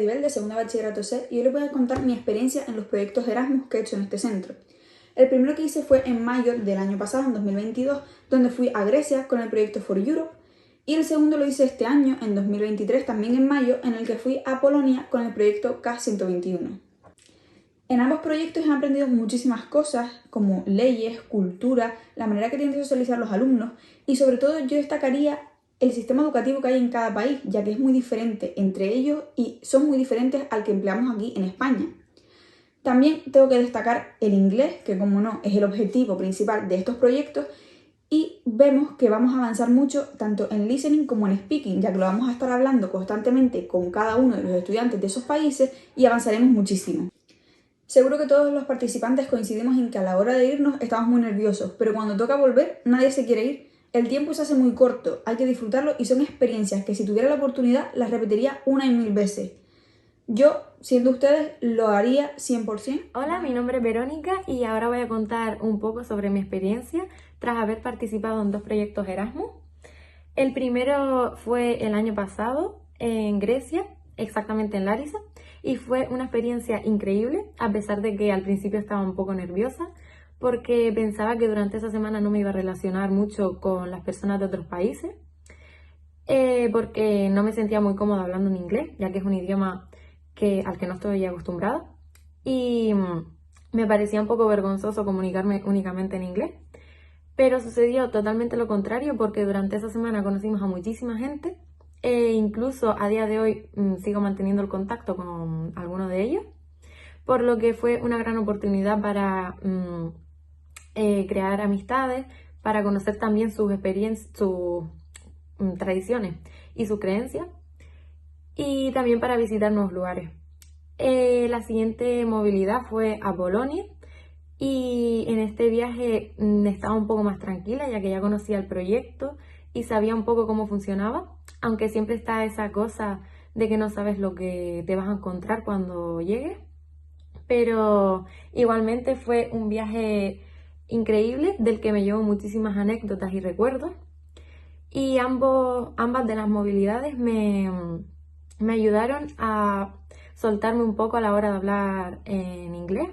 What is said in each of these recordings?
Maribel de segundo bachillerato C y hoy les voy a contar mi experiencia en los proyectos Erasmus que he hecho en este centro. El primero que hice fue en mayo del año pasado, en 2022, donde fui a Grecia con el proyecto For Europe, y el segundo lo hice este año, en 2023, también en mayo, en el que fui a Polonia con el proyecto K121. En ambos proyectos he aprendido muchísimas cosas, como leyes, cultura, la manera que tienen de socializar los alumnos, y sobre todo yo destacaría el sistema educativo que hay en cada país, ya que es muy diferente entre ellos y son muy diferentes al que empleamos aquí en España. También tengo que destacar el inglés, que como no es el objetivo principal de estos proyectos, y vemos que vamos a avanzar mucho tanto en listening como en speaking, ya que lo vamos a estar hablando constantemente con cada uno de los estudiantes de esos países y avanzaremos muchísimo. Seguro que todos los participantes coincidimos en que a la hora de irnos estamos muy nerviosos, pero cuando toca volver nadie se quiere ir. El tiempo se hace muy corto, hay que disfrutarlo y son experiencias que si tuviera la oportunidad las repetiría una y mil veces. Yo, siendo ustedes, lo haría 100%. Hola, mi nombre es Verónica y ahora voy a contar un poco sobre mi experiencia tras haber participado en 2 proyectos Erasmus. El primero fue el año pasado en Grecia, exactamente en Larissa, y fue una experiencia increíble, a pesar de que al principio estaba un poco nerviosa, porque pensaba que durante esa semana no me iba a relacionar mucho con las personas de otros países, porque no me sentía muy cómoda hablando en inglés, ya que es un idioma al que no estoy acostumbrada, y me parecía un poco vergonzoso comunicarme únicamente en inglés. Pero sucedió totalmente lo contrario porque durante esa semana conocimos a muchísima gente e incluso a día de hoy sigo manteniendo el contacto con algunos de ellos, por lo que fue una gran oportunidad para crear amistades, para conocer también sus experiencias, sus tradiciones y sus creencias, y también para visitar nuevos lugares. La siguiente movilidad fue a Polonia. Y en este viaje estaba un poco más tranquila, ya que ya conocía el proyecto y sabía un poco cómo funcionaba, aunque siempre está esa cosa de que no sabes lo que te vas a encontrar cuando llegues. Pero igualmente fue un viaje increíble del que me llevo muchísimas anécdotas y recuerdos. Y ambas de las movilidades me ayudaron a soltarme un poco a la hora de hablar en inglés.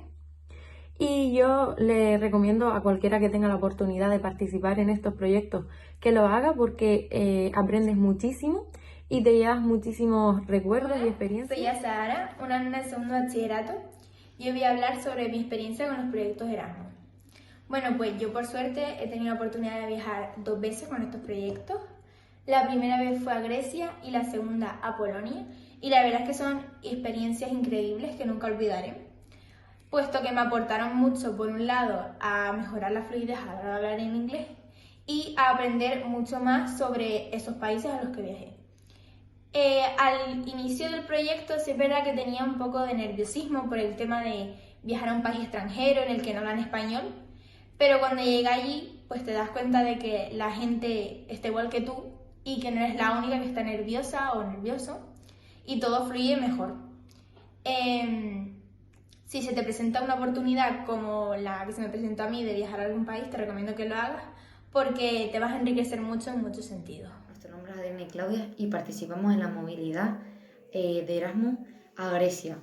Y yo le recomiendo a cualquiera que tenga la oportunidad de participar en estos proyectos que lo haga porque aprendes muchísimo y te llevas muchísimos recuerdos y experiencias. Soy Sara, una alumna de segundo bachillerato, y hoy voy a hablar sobre mi experiencia con los proyectos Erasmus. Bueno, pues yo por suerte he tenido la oportunidad de viajar 2 veces con estos proyectos. La primera vez fue a Grecia y la segunda a Polonia, y la verdad es que son experiencias increíbles que nunca olvidaré, puesto que me aportaron mucho, por un lado, a mejorar la fluidez a la hora de hablar en inglés y a aprender mucho más sobre esos países a los que viajé. Al inicio del proyecto sí es verdad que tenía un poco de nerviosismo por el tema de viajar a un país extranjero en el que no hablan español, pero cuando llegué allí pues te das cuenta de que la gente está igual que tú y que no eres la única que está nerviosa o nervioso y todo fluye mejor. Si se te presenta una oportunidad como la que se me presentó a mí de viajar a algún país, te recomiendo que lo hagas porque te vas a enriquecer mucho en muchos sentidos. Nuestro nombre es Adriana y Claudia y participamos en la movilidad de Erasmus a Grecia.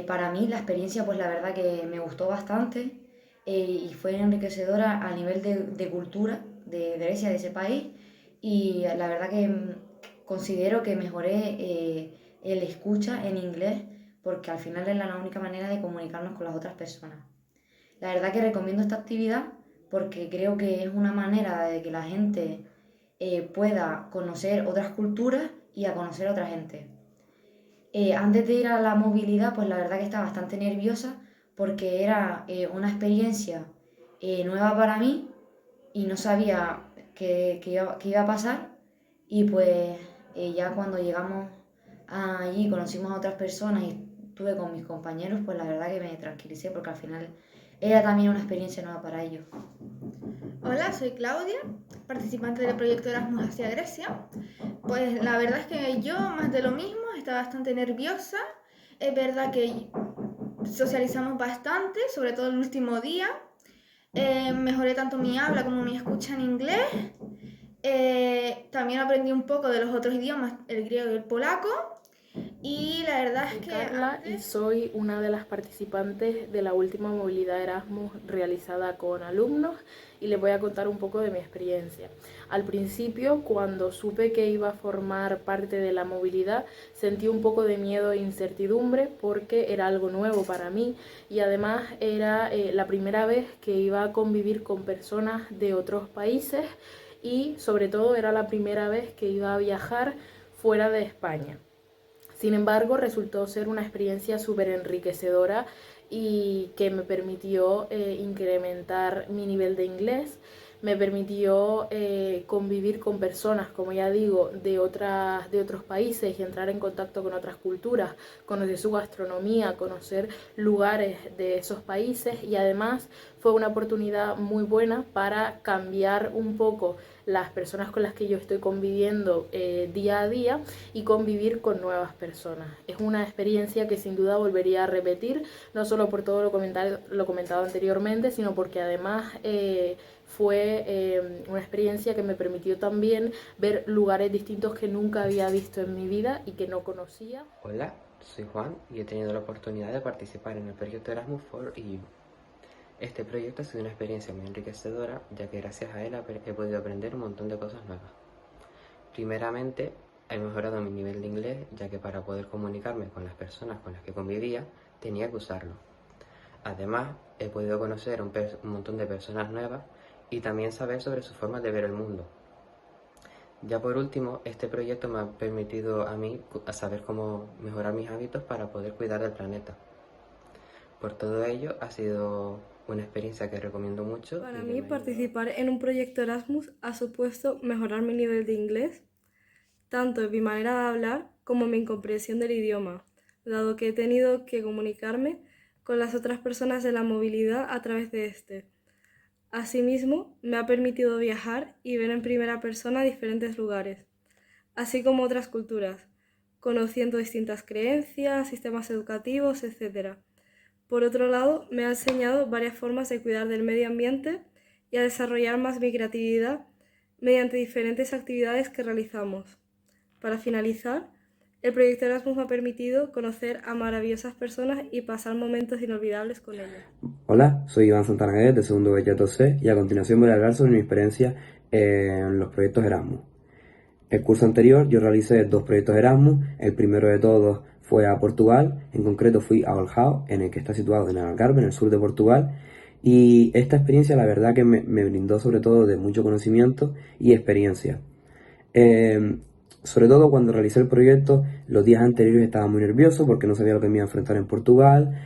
Para mí la experiencia pues la verdad que me gustó bastante y fue enriquecedora a nivel de cultura de Grecia, de ese país, y la verdad que considero que mejoré el escucha en inglés porque al final es la única manera de comunicarnos con las otras personas. La verdad que recomiendo esta actividad porque creo que es una manera de que la gente pueda conocer otras culturas y a conocer a otra gente. Antes de ir a la movilidad, pues la verdad que estaba bastante nerviosa porque era una experiencia nueva para mí y no sabía qué iba a pasar, y pues ya cuando llegamos allí conocimos a otras personas y estuve con mis compañeros, pues la verdad que me tranquilicé porque al final era también una experiencia nueva para ellos. Hola, soy Claudia, participante del proyecto Erasmus hacia Grecia. Pues la verdad es que yo, más de lo mismo, estaba bastante nerviosa. Es verdad que socializamos bastante, sobre todo el último día. Mejoré tanto mi habla como mi escucha en inglés. También aprendí un poco de los otros idiomas, el griego y el polaco. Y la verdad es que Carla y soy una de las participantes de la última movilidad Erasmus realizada con alumnos y les voy a contar un poco de mi experiencia. Al principio, cuando supe que iba a formar parte de la movilidad, sentí un poco de miedo e incertidumbre porque era algo nuevo para mí y además era la primera vez que iba a convivir con personas de otros países y sobre todo era la primera vez que iba a viajar fuera de España. Sin embargo, resultó ser una experiencia súper enriquecedora y que me permitió incrementar mi nivel de inglés, me permitió convivir con personas, como ya digo, de otros países y entrar en contacto con otras culturas, conocer su gastronomía, conocer lugares de esos países y además fue una oportunidad muy buena para cambiar un poco las personas con las que yo estoy conviviendo día a día y convivir con nuevas personas. Es una experiencia que sin duda volvería a repetir, no solo por todo lo comentado anteriormente, sino porque además fue una experiencia que me permitió también ver lugares distintos que nunca había visto en mi vida y que no conocía. Hola, soy Juan y he tenido la oportunidad de participar en el proyecto Erasmus for EU. Este proyecto ha sido una experiencia muy enriquecedora, ya que gracias a él he podido aprender un montón de cosas nuevas. Primeramente, he mejorado mi nivel de inglés, ya que para poder comunicarme con las personas con las que convivía, tenía que usarlo. Además, he podido conocer un montón de personas nuevas y también saber sobre sus formas de ver el mundo. Ya por último, este proyecto me ha permitido a mí saber cómo mejorar mis hábitos para poder cuidar del planeta. Por todo ello, ha sido una experiencia que recomiendo mucho. Para mí, participar en un proyecto Erasmus ha supuesto mejorar mi nivel de inglés, tanto en mi manera de hablar como en mi comprensión del idioma, dado que he tenido que comunicarme con las otras personas de la movilidad a través de este. Asimismo, me ha permitido viajar y ver en primera persona diferentes lugares, así como otras culturas, conociendo distintas creencias, sistemas educativos, etc. Por otro lado, me ha enseñado varias formas de cuidar del medio ambiente y a desarrollar más mi creatividad mediante diferentes actividades que realizamos. Para finalizar, el proyecto Erasmus me ha permitido conocer a maravillosas personas y pasar momentos inolvidables con ellas. Hola, soy Iván Santanaguet de segundo bachillerato C y a continuación voy a hablar sobre mi experiencia en los proyectos Erasmus. El curso anterior yo realicé 2 proyectos Erasmus, el primero de todos fue a Portugal, en concreto fui a Oljao, en el que está situado en Algarve, en el sur de Portugal, y esta experiencia la verdad que me brindó sobre todo de mucho conocimiento y experiencia. Sobre todo cuando realicé el proyecto, los días anteriores estaba muy nervioso porque no sabía lo que me iba a enfrentar en Portugal,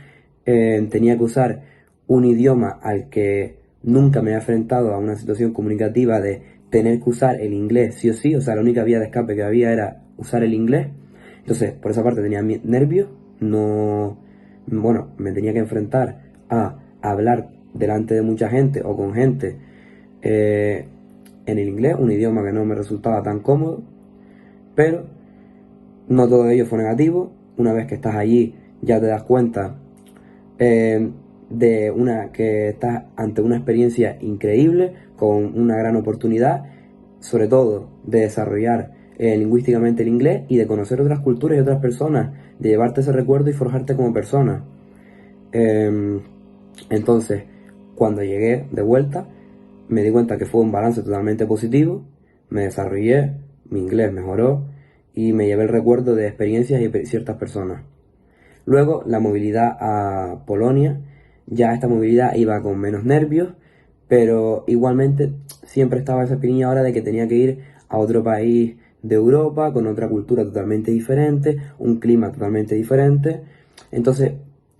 tenía que usar un idioma al que nunca me había enfrentado a una situación comunicativa de tener que usar el inglés sí o sí, o sea, la única vía de escape que había era usar el inglés. Entonces, por esa parte tenía nervios, me tenía que enfrentar a hablar delante de mucha gente o con gente en el inglés, un idioma que no me resultaba tan cómodo, pero no todo ello fue negativo. Una vez que estás allí ya te das cuenta que estás ante una experiencia increíble, con una gran oportunidad, sobre todo de desarrollar lingüísticamente el inglés y de conocer otras culturas y otras personas, de llevarte ese recuerdo y forjarte como persona. Entonces, cuando llegué de vuelta, me di cuenta que fue un balance totalmente positivo, me desarrollé, mi inglés mejoró y me llevé el recuerdo de experiencias y ciertas personas. Luego, la movilidad a Polonia, ya esta movilidad iba con menos nervios, pero igualmente siempre estaba esa espinilla ahora de que tenía que ir a otro país de Europa, con otra cultura totalmente diferente, un clima totalmente diferente. Entonces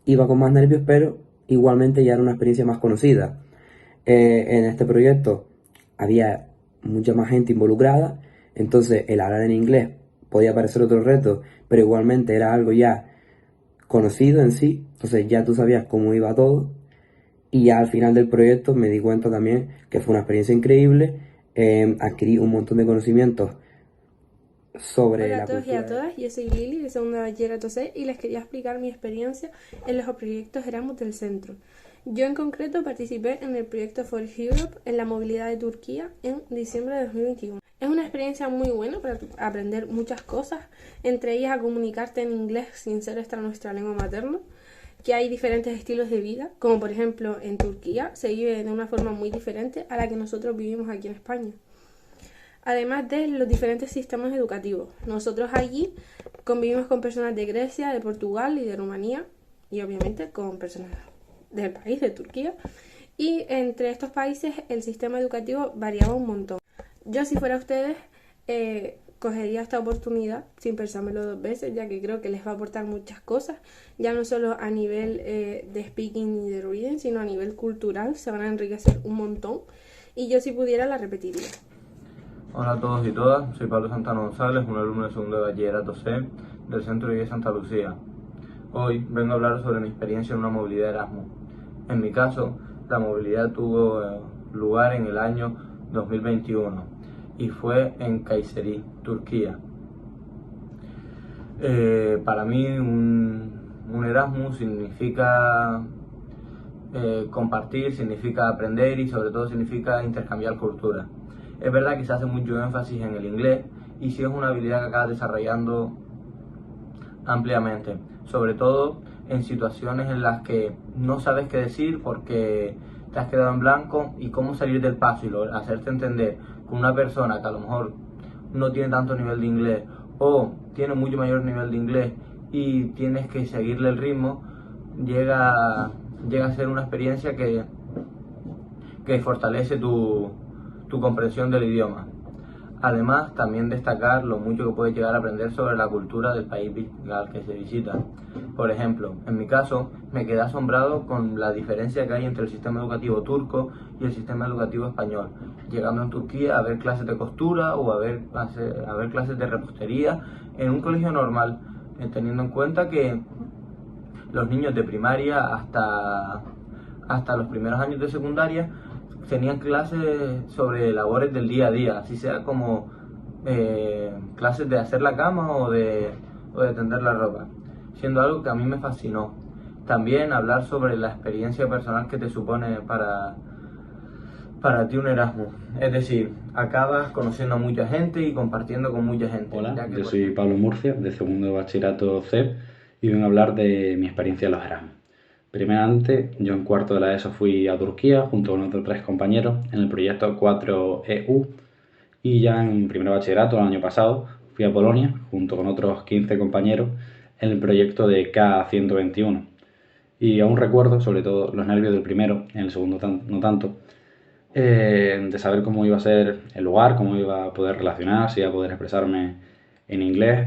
iba con más nervios, pero igualmente ya era una experiencia más conocida. En este proyecto había mucha más gente involucrada, entonces el hablar en inglés podía parecer otro reto, pero igualmente era algo ya conocido en sí, entonces ya tú sabías cómo iba todo. Y ya al final del proyecto me di cuenta también que fue una experiencia increíble, adquirí un montón de conocimientos sobre Hola la a todos y a cultura. todas, yo soy Lili de segundo bachillerato C y les quería explicar mi experiencia en los proyectos Erasmus del centro. Yo en concreto participé en el proyecto For Europe en la movilidad de Turquía en diciembre de 2021. Es una experiencia muy buena para aprender muchas cosas, entre ellas a comunicarte en inglés sin ser esta nuestra lengua materna, que hay diferentes estilos de vida, como por ejemplo en Turquía se vive de una forma muy diferente a la que nosotros vivimos aquí en España. Además de los diferentes sistemas educativos. Nosotros allí convivimos con personas de Grecia, de Portugal y de Rumanía, y obviamente con personas del país, de Turquía. Y entre estos países el sistema educativo variaba un montón. Yo, si fuera ustedes, cogería esta oportunidad sin pensármelo dos veces, ya que creo que les va a aportar muchas cosas, ya no solo a nivel de speaking y de reading, sino a nivel cultural, se van a enriquecer un montón, y yo, si pudiera, la repetiría. Hola a todos y todas, soy Pablo Santana González, un alumno de segundo de bachillerato C del Centro de Santa Lucía. Hoy vengo a hablar sobre mi experiencia en una movilidad Erasmus. En mi caso, la movilidad tuvo lugar en el año 2021 y fue en Kayseri, Turquía. Para mí un Erasmus significa compartir, significa aprender y sobre todo significa intercambiar cultura. Es verdad que se hace mucho énfasis en el inglés y sí es una habilidad que acabas desarrollando ampliamente, sobre todo en situaciones en las que no sabes qué decir porque te has quedado en blanco y cómo salir del paso y hacerte entender con una persona que a lo mejor no tiene tanto nivel de inglés o tiene mucho mayor nivel de inglés y tienes que seguirle el ritmo, llega a ser una experiencia que fortalece tu comprensión del idioma. Además, también destacar lo mucho que puedes llegar a aprender sobre la cultura del país al que se visita. Por ejemplo, en mi caso, me quedé asombrado con la diferencia que hay entre el sistema educativo turco y el sistema educativo español. Llegando en Turquía a ver clases de costura o a ver clases de repostería en un colegio normal, teniendo en cuenta que los niños de primaria hasta los primeros años de secundaria tenían clases sobre labores del día a día, así sea como clases de hacer la cama o de tender la ropa, siendo algo que a mí me fascinó. También hablar sobre la experiencia personal que te supone para ti un Erasmus, es decir, acabas conociendo a mucha gente y compartiendo con mucha gente. Hola, yo soy Pablo Murcia, de segundo de bachillerato C, y vengo a hablar de mi experiencia en los Erasmus. Primeramente, yo en cuarto de la ESO fui a Turquía junto con otros 3 compañeros en el proyecto 4EU y ya en primer bachillerato el año pasado fui a Polonia junto con otros 15 compañeros en el proyecto de K121. Y aún recuerdo, sobre todo los nervios del primero, en el segundo no tanto, de saber cómo iba a ser el lugar, cómo iba a poder relacionar, si iba a poder expresarme en inglés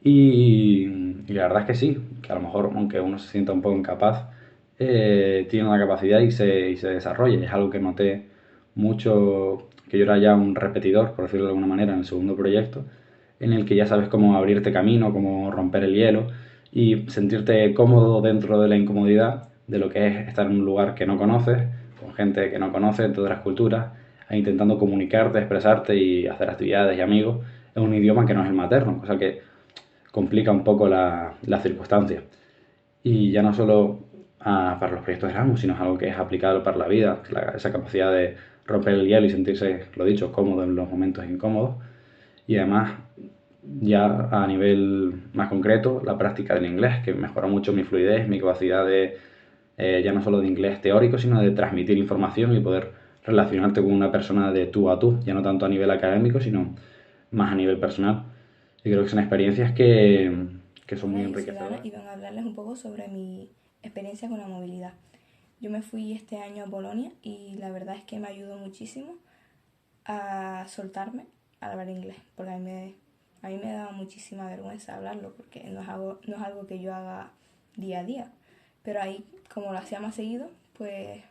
y la verdad es que sí, que a lo mejor aunque uno se sienta un poco incapaz, tiene la capacidad y se desarrolla. Es algo que noté mucho, que yo era ya un repetidor, por decirlo de alguna manera, en el segundo proyecto, en el que ya sabes cómo abrirte camino, cómo romper el hielo y sentirte cómodo dentro de la incomodidad de lo que es estar en un lugar que no conoces, con gente que no conoces, de otras culturas, e intentando comunicarte, expresarte y hacer actividades y amigos en un idioma que no es el materno, cosa que complica un poco las circunstancias. Y ya no solo para los proyectos de Erasmus, sino es algo que es aplicable para la vida, esa capacidad de romper el hielo y sentirse, lo dicho, cómodo en los momentos incómodos. Y además, ya a nivel más concreto, la práctica del inglés, que mejora mucho mi fluidez, mi capacidad de, ya no solo de inglés teórico, sino de transmitir información y poder relacionarte con una persona de tú a tú, ya no tanto a nivel académico, sino más a nivel personal. Y creo que son experiencias que son muy enriquecedoras. Y vengo a hablarles un poco sobre mi experiencia con la movilidad. Yo me fui este año a Polonia y la verdad es que me ayudó muchísimo a soltarme al hablar inglés, porque a mí me daba muchísima vergüenza hablarlo, porque no es algo que yo haga día a día, pero ahí, como lo hacía más seguido, pues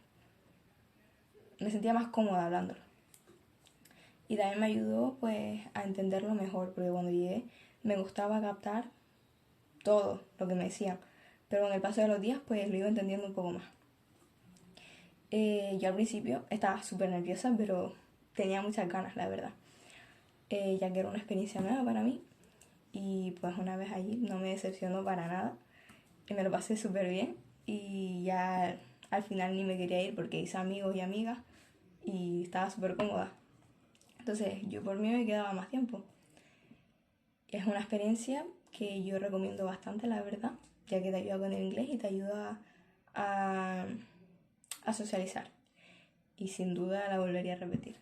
me sentía más cómoda hablándolo. Y también me ayudó pues a entenderlo mejor, porque cuando llegué me gustaba captar todo lo que me decían, pero con el paso de los días pues lo iba entendiendo un poco más. Yo al principio estaba súper nerviosa, pero tenía muchas ganas, la verdad, ya que era una experiencia nueva para mí, y pues una vez allí no me decepcionó para nada, y me lo pasé súper bien, y ya al final ni me quería ir porque hice amigos y amigas, y estaba súper cómoda. entonces yo por mí me quedaba más tiempo. Es una experiencia que yo recomiendo bastante, la verdad, ya que te ayuda con el inglés y te ayuda a socializar. Y sin duda la volvería a repetir.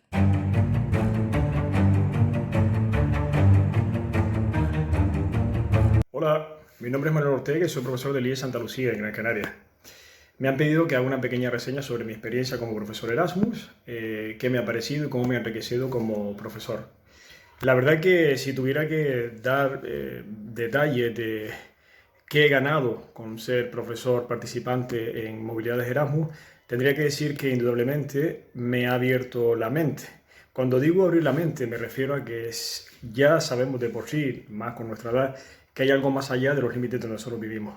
Hola, mi nombre es Manuel Ortega y soy profesor del IES Santa Lucía en Gran Canaria. Me han pedido que haga una pequeña reseña sobre mi experiencia como profesor Erasmus, qué me ha parecido y cómo me ha enriquecido como profesor. La verdad que si tuviera que dar detalles de qué he ganado con ser profesor participante en movilidades Erasmus, tendría que decir que indudablemente me ha abierto la mente. Cuando digo abrir la mente me refiero a que ya sabemos de por sí, más con nuestra edad, que hay algo más allá de los límites donde nosotros vivimos.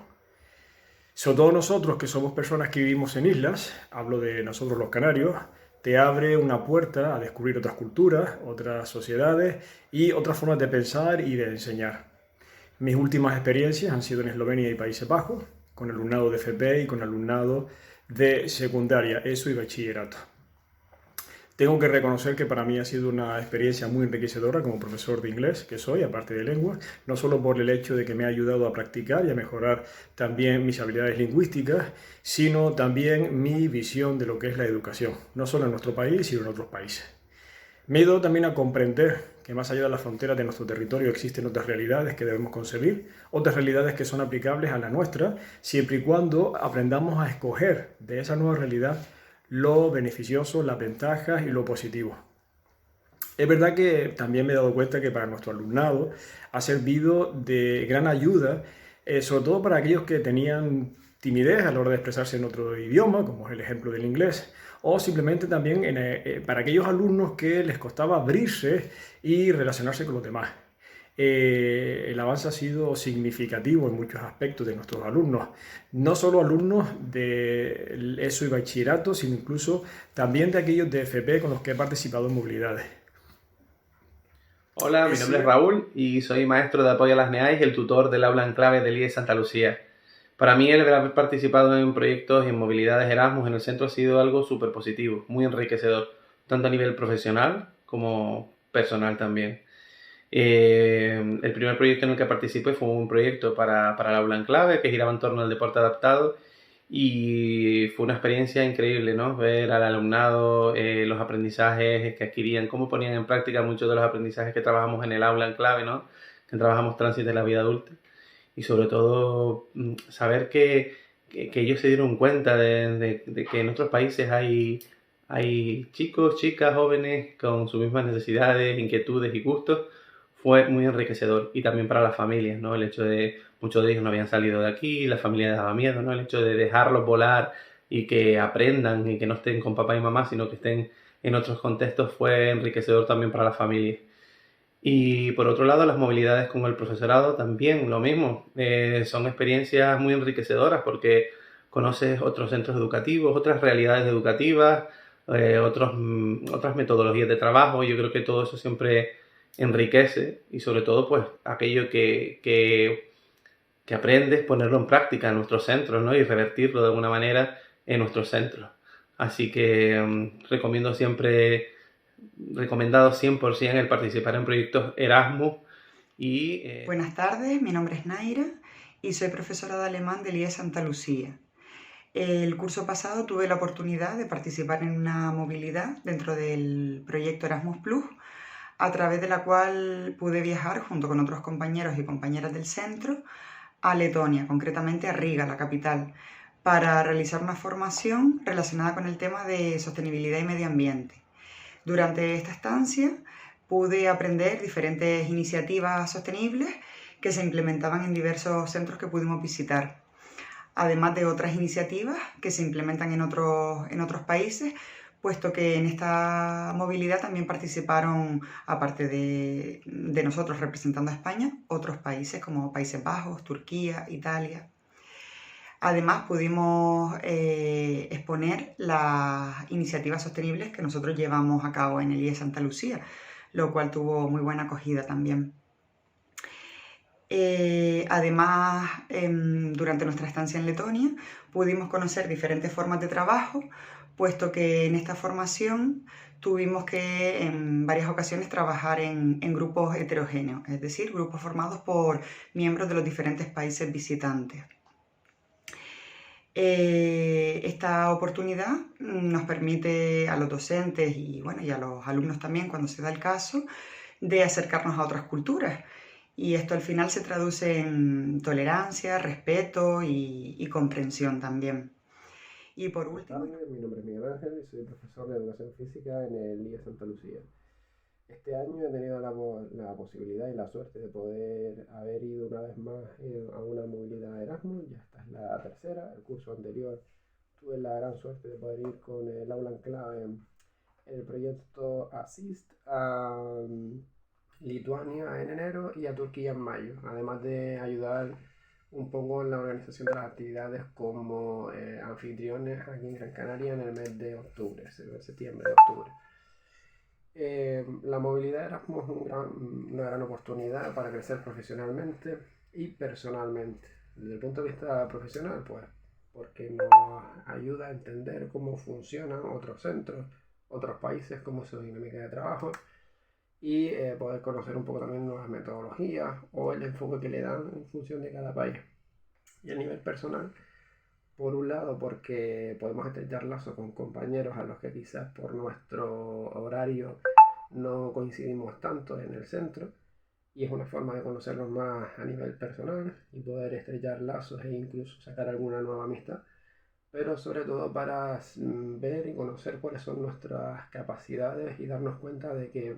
Sobre todo nosotros que somos personas que vivimos en islas, hablo de nosotros los canarios, te abre una puerta a descubrir otras culturas, otras sociedades y otras formas de pensar y de enseñar. Mis últimas experiencias han sido en Eslovenia y Países Bajos, con alumnado de FP y con alumnado de secundaria, ESO y bachillerato. Tengo que reconocer que para mí ha sido una experiencia muy enriquecedora como profesor de inglés que soy, aparte de lengua, no solo por el hecho de que me ha ayudado a practicar y a mejorar también mis habilidades lingüísticas, sino también mi visión de lo que es la educación, no solo en nuestro país, sino en otros países. Me he ido también a comprender que más allá de las fronteras de nuestro territorio existen otras realidades que debemos concebir, otras realidades que son aplicables a la nuestra, siempre y cuando aprendamos a escoger de esa nueva realidad lo beneficioso, las ventajas y lo positivo. Es verdad que también me he dado cuenta que para nuestro alumnado ha servido de gran ayuda, sobre todo para aquellos que tenían timidez a la hora de expresarse en otro idioma, como es el ejemplo del inglés, o simplemente también para aquellos alumnos que les costaba abrirse y relacionarse con los demás. El avance ha sido significativo en muchos aspectos de nuestros alumnos, no solo alumnos de ESO y bachillerato, sino incluso también de aquellos de FP con los que he participado en movilidades. Hola, mi nombre es Raúl y soy maestro de apoyo a las NEAIS y el tutor del aula en clave del IES Santa Lucía. Para mí el haber participado en proyectos y en movilidades Erasmus en el centro ha sido algo súper positivo, muy enriquecedor, tanto a nivel profesional como personal también. El primer proyecto en el que participé fue un proyecto para el aula en clave que giraba en torno al deporte adaptado y fue una experiencia increíble, ¿no? Ver al alumnado, los aprendizajes que adquirían, cómo ponían en práctica muchos de los aprendizajes que trabajamos en el aula en clave, ¿no? Que trabajamos tránsito de la vida adulta y sobre todo saber que ellos se dieron cuenta de que en otros países hay chicos, chicas, jóvenes con sus mismas necesidades, inquietudes y gustos. Fue muy enriquecedor y también para las familias, ¿no? El hecho de muchos de ellos no habían salido de aquí, la familia les daba miedo, ¿no? El hecho de dejarlos volar y que aprendan y que no estén con papá y mamá, sino que estén en otros contextos fue enriquecedor también para las familias. Y por otro lado, las movilidades con el profesorado también lo mismo. Son experiencias muy enriquecedoras porque conoces otros centros educativos, otras realidades educativas, otras metodologías de trabajo. Yo creo que todo eso siempre enriquece y sobre todo pues aquello que aprendes, ponerlo en práctica en nuestros centros, ¿no? Y revertirlo de alguna manera en nuestros centros. Así que recomendado 100% el participar en proyectos Erasmus y... Buenas tardes, mi nombre es Naira y soy profesora de alemán del IES Santa Lucía. El curso pasado tuve la oportunidad de participar en una movilidad dentro del proyecto Erasmus Plus, a través de la cual pude viajar junto con otros compañeros y compañeras del centro a Letonia, concretamente a Riga, la capital, para realizar una formación relacionada con el tema de sostenibilidad y medio ambiente. Durante esta estancia pude aprender diferentes iniciativas sostenibles que se implementaban en diversos centros que pudimos visitar, además de otras iniciativas que se implementan en otros países, puesto que en esta movilidad también participaron, aparte de nosotros representando a España, otros países como Países Bajos, Turquía, Italia. Además pudimos exponer las iniciativas sostenibles que nosotros llevamos a cabo en el IES Santa Lucía, lo cual tuvo muy buena acogida también. Además, durante nuestra estancia en Letonia pudimos conocer diferentes formas de trabajo, puesto que en esta formación tuvimos que en varias ocasiones trabajar en grupos heterogéneos, es decir, grupos formados por miembros de los diferentes países visitantes. Esta oportunidad nos permite a los docentes y a los alumnos también, cuando se da el caso, de acercarnos a otras culturas. Y esto al final se traduce en tolerancia, respeto y comprensión también. Y por último... Mi nombre es Miguel Ángel y soy profesor de Educación Física en el IES Santa Lucía. Este año he tenido la posibilidad y la suerte de poder haber ido una vez más a una movilidad Erasmus. Ya esta es la tercera. El curso anterior tuve la gran suerte de poder ir con el aula en clave en el proyecto Assist a Lituania en enero y a Turquía en mayo, además de ayudar un poco en la organización de las actividades como anfitriones aquí en Gran Canaria en el mes de octubre, septiembre de octubre. La movilidad Erasmus es una gran oportunidad para crecer profesionalmente y personalmente. Desde el punto de vista profesional, pues, porque nos ayuda a entender cómo funcionan otros centros, otros países, cómo es su dinámica de trabajo, y poder conocer un poco también nuevas metodologías o el enfoque que le dan en función de cada país. Y a nivel personal, por un lado, porque podemos estrechar lazos con compañeros a los que quizás por nuestro horario no coincidimos tanto en el centro, y es una forma de conocernos más a nivel personal y poder estrechar lazos e incluso sacar alguna nueva amistad, pero sobre todo para ver y conocer cuáles son nuestras capacidades y darnos cuenta de que,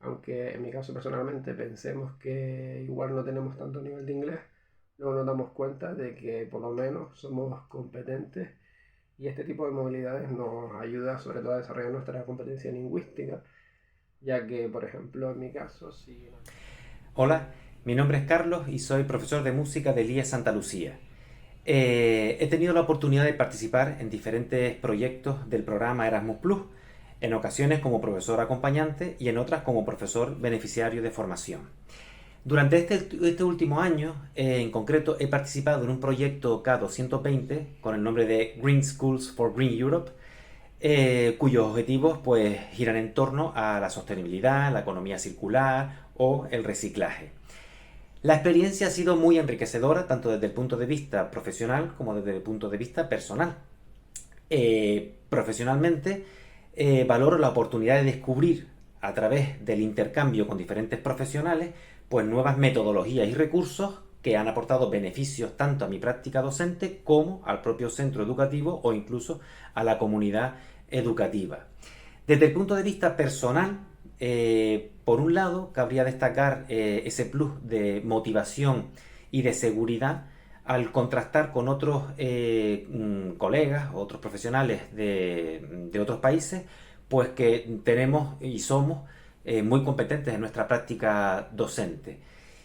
aunque en mi caso personalmente pensemos que igual no tenemos tanto nivel de inglés, luego nos damos cuenta de que por lo menos somos competentes, y este tipo de movilidades nos ayuda sobre todo a desarrollar nuestra competencia lingüística, ya que, por ejemplo, en mi caso, sí... Hola, mi nombre es Carlos y soy profesor de música del IES Santa Lucía. He tenido la oportunidad de participar en diferentes proyectos del programa Erasmus+, en ocasiones como profesor acompañante y en otras como profesor beneficiario de formación. Durante este último año, en concreto, he participado en un proyecto K220 con el nombre de Green Schools for Green Europe, cuyos objetivos pues, giran en torno a la sostenibilidad, la economía circular o el reciclaje. La experiencia ha sido muy enriquecedora, tanto desde el punto de vista profesional como desde el punto de vista personal. Profesionalmente, valoro la oportunidad de descubrir, a través del intercambio con diferentes profesionales, pues nuevas metodologías y recursos que han aportado beneficios tanto a mi práctica docente como al propio centro educativo o incluso a la comunidad educativa. Desde el punto de vista personal, por un lado, cabría destacar ese plus de motivación y de seguridad al contrastar con otros colegas, otros profesionales de otros países, pues que tenemos y somos muy competentes en nuestra práctica docente.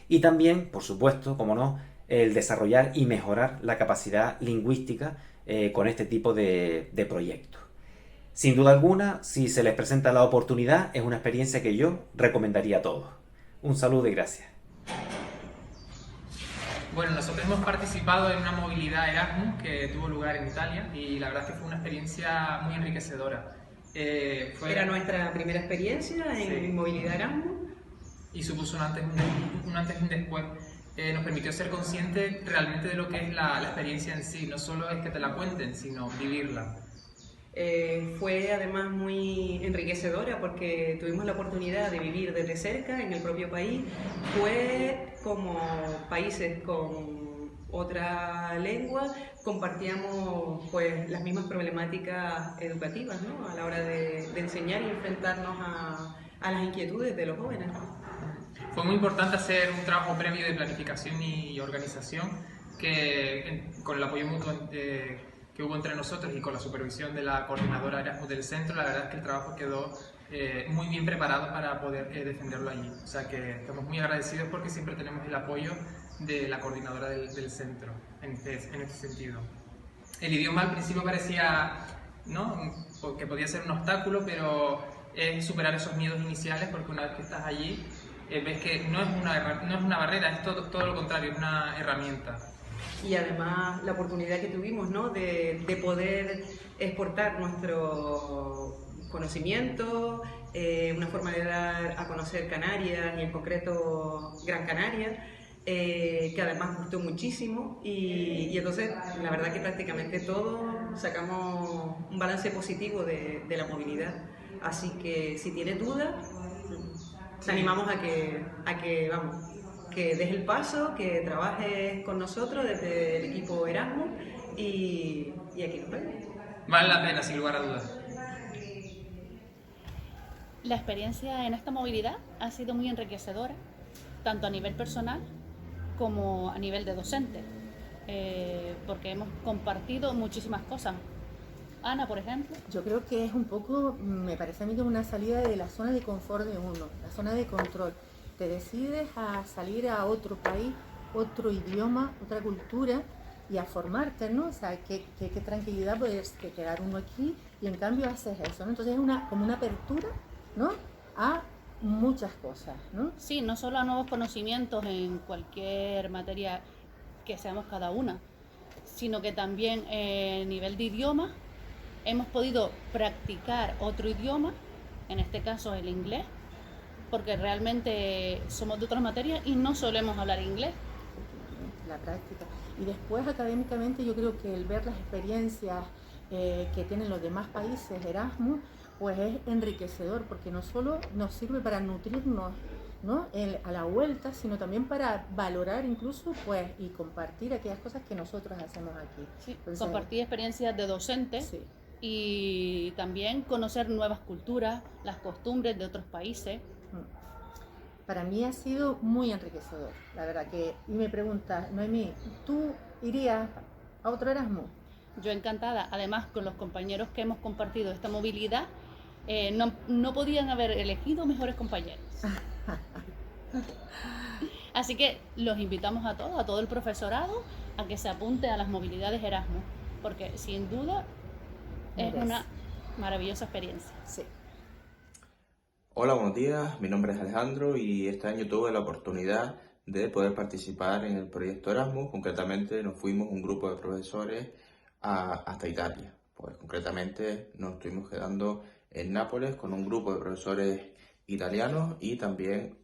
Y también, por supuesto, como no, el desarrollar y mejorar la capacidad lingüística con este tipo de proyectos. Sin duda alguna, si se les presenta la oportunidad, es una experiencia que yo recomendaría a todos. Un saludo y gracias. Bueno, nosotros hemos participado en una movilidad Erasmus que tuvo lugar en Italia y la verdad es que fue una experiencia muy enriquecedora. Era nuestra primera experiencia en movilidad Erasmus. Y supuso un antes y un después. Nos permitió ser conscientes realmente de lo que es la experiencia en sí. No solo es que te la cuenten, sino vivirla. Fue además muy enriquecedora porque tuvimos la oportunidad de vivir desde cerca en el propio país. Fue como países con otra lengua, compartíamos pues las mismas problemáticas educativas, ¿no? A la hora de enseñar y enfrentarnos a las inquietudes de los jóvenes. Fue muy importante hacer un trabajo previo de planificación y organización que con el apoyo mutuo que hubo entre nosotros y con la supervisión de la coordinadora Erasmus del centro, la verdad es que el trabajo quedó muy bien preparado para poder defenderlo allí. O sea que estamos muy agradecidos porque siempre tenemos el apoyo de la coordinadora del centro en este sentido. El idioma al principio parecía, ¿no?, que podía ser un obstáculo, pero es superar esos miedos iniciales porque una vez que estás allí ves que no es una barrera, es todo lo contrario, es una herramienta. Y además la oportunidad que tuvimos, ¿no?, de poder exportar conocimiento, una forma de dar a conocer Canarias y en concreto Gran Canaria, que además gustó muchísimo y entonces la verdad que prácticamente todos sacamos un balance positivo de la movilidad. Así que si tienes dudas, te animamos a que des el paso, que trabajes con nosotros desde el equipo Erasmus y aquí nos vemos. Vale la pena, sin lugar a dudas. La experiencia en esta movilidad ha sido muy enriquecedora, tanto a nivel personal como a nivel de docente, porque hemos compartido muchísimas cosas. Ana, por ejemplo. Yo creo que es un poco, me parece a mí como una salida de la zona de confort de uno, la zona de control. Te decides a salir a otro país, otro idioma, otra cultura y a formarte, ¿no? O sea, qué tranquilidad poder quedar uno aquí y en cambio haces eso, ¿no? Entonces es como una apertura, ¿no? A muchas cosas, ¿no? Sí, no solo a nuevos conocimientos en cualquier materia que seamos cada una, sino que también a nivel de idioma hemos podido practicar otro idioma, en este caso el inglés, porque realmente somos de otras materias y no solemos hablar inglés. La práctica. Y después académicamente yo creo que el ver las experiencias que tienen los demás países Erasmus, pues es enriquecedor, porque no solo nos sirve para nutrirnos, ¿no? A la vuelta, sino también para valorar incluso pues y compartir aquellas cosas que nosotros hacemos aquí. Sí, entonces, compartir experiencias de docentes, sí, y también conocer nuevas culturas, las costumbres de otros países. Para mí ha sido muy enriquecedor, la verdad que, y me preguntas, Noemí, ¿tú irías a otro Erasmus? Yo encantada, además con los compañeros que hemos compartido esta movilidad, no podían haber elegido mejores compañeros. Así que los invitamos a todos, a todo el profesorado, a que se apunte a las movilidades Erasmus, porque sin duda es una maravillosa experiencia. Sí. Hola, buenos días, mi nombre es Alejandro y este año tuve la oportunidad de poder participar en el proyecto Erasmus. Concretamente nos fuimos un grupo de profesores hasta Italia. Pues concretamente nos estuvimos quedando en Nápoles con un grupo de profesores italianos y también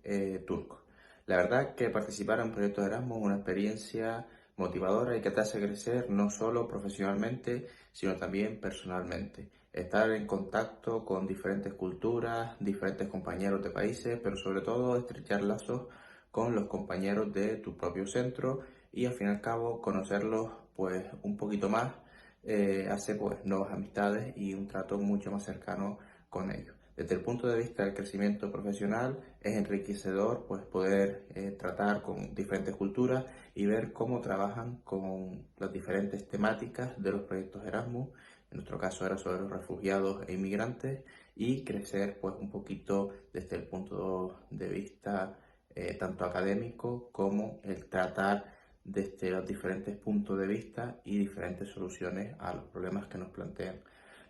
turcos. La verdad que participar en un proyecto Erasmus es una experiencia motivadora y que te hace crecer no solo profesionalmente, sino también personalmente. Estar en contacto con diferentes culturas, diferentes compañeros de países, pero sobre todo estrechar lazos con los compañeros de tu propio centro y al fin y al cabo conocerlos pues un poquito más, hace pues nuevas amistades y un trato mucho más cercano con ellos. Desde el punto de vista del crecimiento profesional es enriquecedor pues poder tratar con diferentes culturas y ver cómo trabajan con las diferentes temáticas de los proyectos Erasmus. En nuestro caso era sobre los refugiados e inmigrantes y crecer pues un poquito desde el punto de vista tanto académico como el tratar desde los diferentes puntos de vista y diferentes soluciones a los problemas que nos plantean.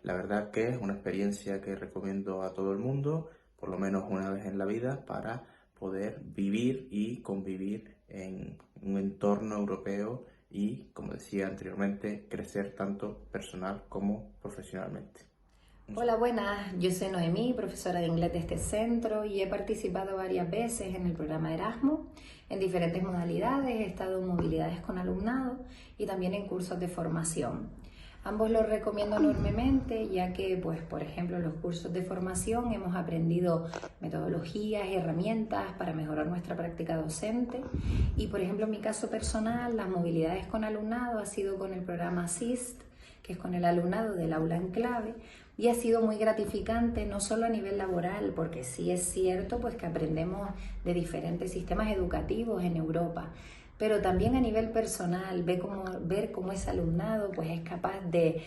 La verdad que es una experiencia que recomiendo a todo el mundo, por lo menos una vez en la vida, para poder vivir y convivir en un entorno europeo y, como decía anteriormente, crecer tanto personal como profesionalmente. Hola, buenas. Yo soy Noemí, profesora de inglés de este centro y he participado varias veces en el programa Erasmus en diferentes modalidades. He estado en movilidades con alumnado y también en cursos de formación. Ambos los recomiendo enormemente, ya que, pues, por ejemplo, en los cursos de formación hemos aprendido metodologías y herramientas para mejorar nuestra práctica docente. Y, por ejemplo, en mi caso personal, las movilidades con alumnado ha sido con el programa ASIST, que es con el alumnado del aula en clave, y ha sido muy gratificante, no solo a nivel laboral, porque sí es cierto pues, que aprendemos de diferentes sistemas educativos en Europa, pero también a nivel personal, ver cómo ese alumnado pues, es capaz de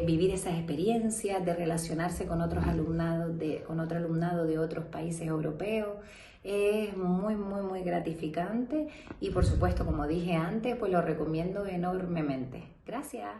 vivir esas experiencias, de relacionarse con otro alumnado de otros países europeos. Es muy, muy, muy gratificante y, por supuesto, como dije antes, pues lo recomiendo enormemente. Gracias.